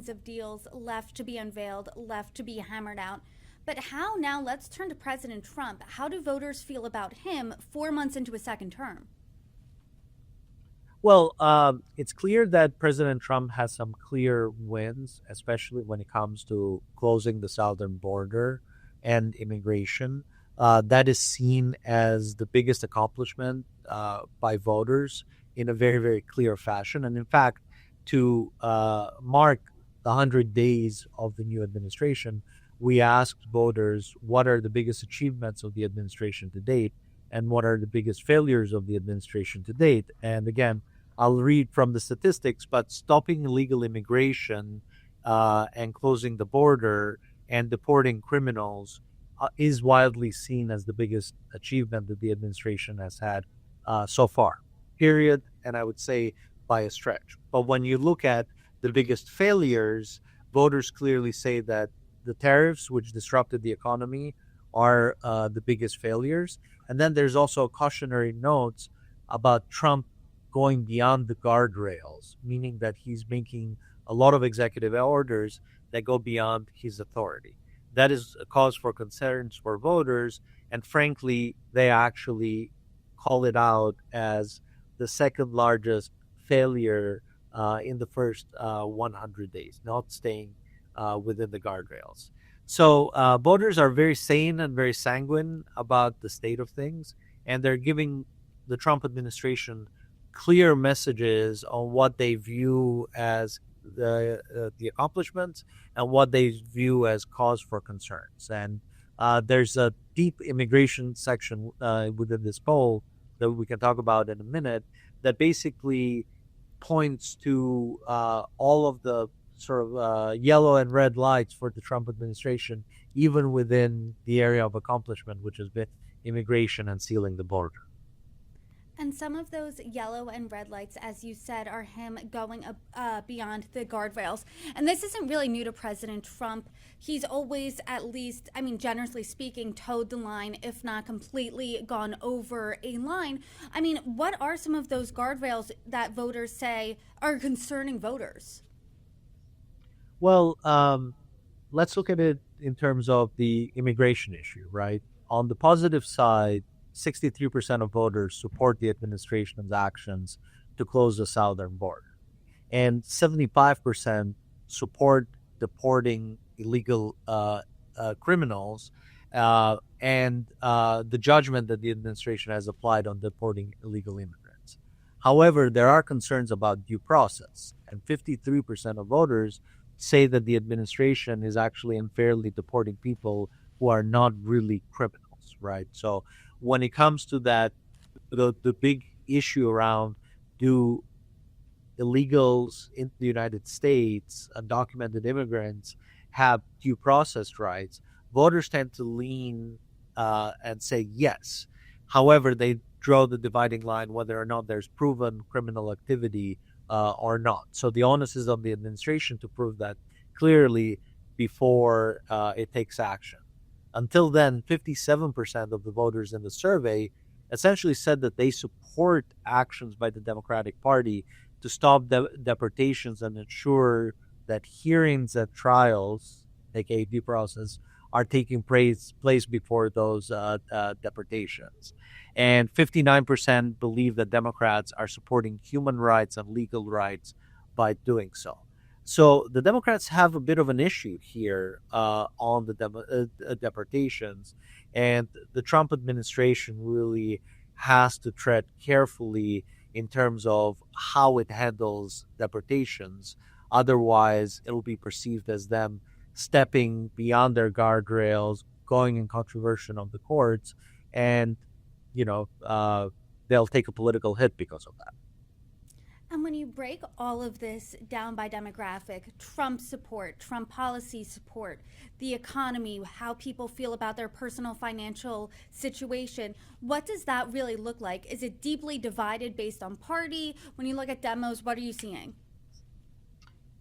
tons of deals left to be unveiled, left to be hammered out. But how now? Let's turn to President Trump. How do voters feel about him 4 months into a second term? Well, it's clear that President Trump has some clear wins, especially when it comes to closing the southern border and immigration. That is seen as the biggest accomplishment by voters in a very, very clear fashion. And in fact, to mark the 100 days of the new administration, we asked voters what are the biggest achievements of the administration to date and what are the biggest failures of the administration to date. And again, I'll read from the statistics, but stopping illegal immigration and closing the border and deporting criminals is widely seen as the biggest achievement that the administration has had so far, period. And I would say by a stretch. But when you look at the biggest failures, voters clearly say that the tariffs, which disrupted the economy, are the biggest failures. And then there's also cautionary notes about Trump going beyond the guardrails, meaning that he's making a lot of executive orders that go beyond his authority. That is a cause for concerns for voters, and frankly, they actually call it out as the second largest failure in the first 100 days, not staying within the guardrails. So voters are very sane and very sanguine about the state of things, and they're giving the Trump administration clear messages on what they view as the accomplishments and what they view as cause for concerns. And there's a deep immigration section within this poll that we can talk about in a minute that basically points to all of the sort of yellow and red lights for the Trump administration, even within the area of accomplishment, which has been immigration and sealing the border. And some of those yellow and red lights, as you said, are him going beyond the guardrails. And this isn't really new to President Trump. He's always, at least, I mean, generously speaking, towed the line, if not completely gone over a line. I mean, what are some of those guardrails that voters say are concerning voters? Well, let's look at it in terms of the immigration issue, right? On the positive side, 63% of voters support the administration's actions to close the southern border, and 75% support deporting illegal criminals and the judgment that the administration has applied on deporting illegal immigrants. However, there are concerns about due process, and 53% of voters say that the administration is actually unfairly deporting people who are not really criminals, right? So when it comes to that, the big issue around do illegals in the United States, undocumented immigrants, have due process rights, voters tend to lean and say yes. However, they draw the dividing line whether or not there's proven criminal activity or not. So the onus is on the administration to prove that clearly before it takes action. Until then, 57% of the voters in the survey essentially said that they support actions by the Democratic Party to stop deportations and ensure that hearings and trials, aka due process, are taking place before those deportations. And 59% believe that Democrats are supporting human rights and legal rights by doing so. So the Democrats have a bit of an issue here on the deportations, and the Trump administration really has to tread carefully in terms of how it handles deportations. Otherwise, it'll be perceived as them stepping beyond their guardrails, going in controversial of the courts, and they'll take a political hit because of that. And when you break all of this down by demographic, Trump support, Trump policy support, the economy, how people feel about their personal financial situation, what does that really look like? Is it deeply divided based on party? When you look at demos, what are you seeing?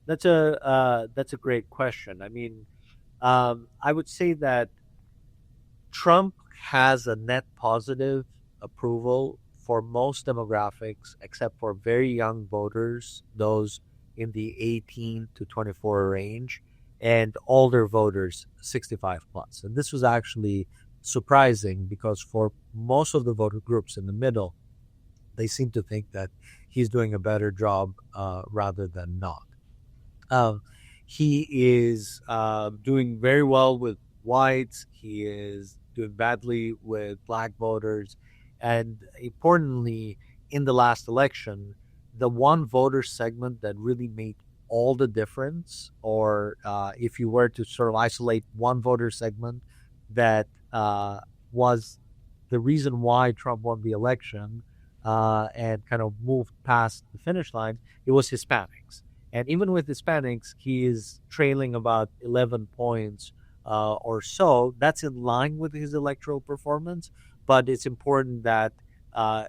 That's a great question. I mean, I would say that Trump has a net positive approval for most demographics, except for very young voters, those in the 18 to 24 range, and older voters 65 plus. And this was actually surprising because for most of the voter groups in the middle, they seem to think that he's doing a better job rather than not. Um, he is doing very well with whites. He is doing badly with black voters. And importantly, in the last election, the one voter segment that really made all the difference, or if you were to sort of isolate one voter segment that was the reason why Trump won the election and kind of moved past the finish line, it was Hispanics. And even with Hispanics, he is trailing about 11 points or so. That's in line with his electoral performance, but it's important that uh,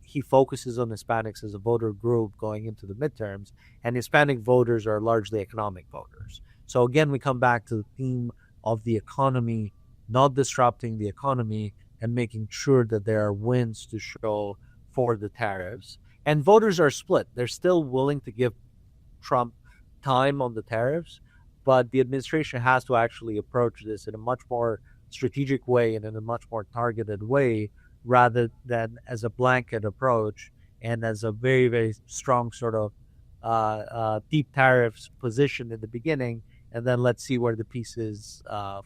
he focuses on Hispanics as a voter group going into the midterms, and Hispanic voters are largely economic voters. So again, we come back to the theme of the economy, not disrupting the economy, and making sure that there are wins to show for the tariffs. And voters are split. They're still willing to give Trump time on the tariffs, but the administration has to actually approach this in a much more strategic way and in a much more targeted way rather than as a blanket approach and as a very, very strong sort of deep tariffs position in the beginning, and then let's see where the pieces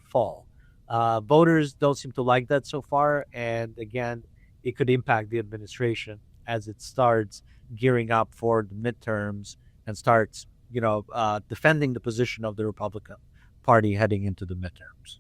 fall. Voters don't seem to like that so far, and again, it could impact the administration as it starts gearing up for the midterms and starts, defending the position of the Republican Party heading into the midterms.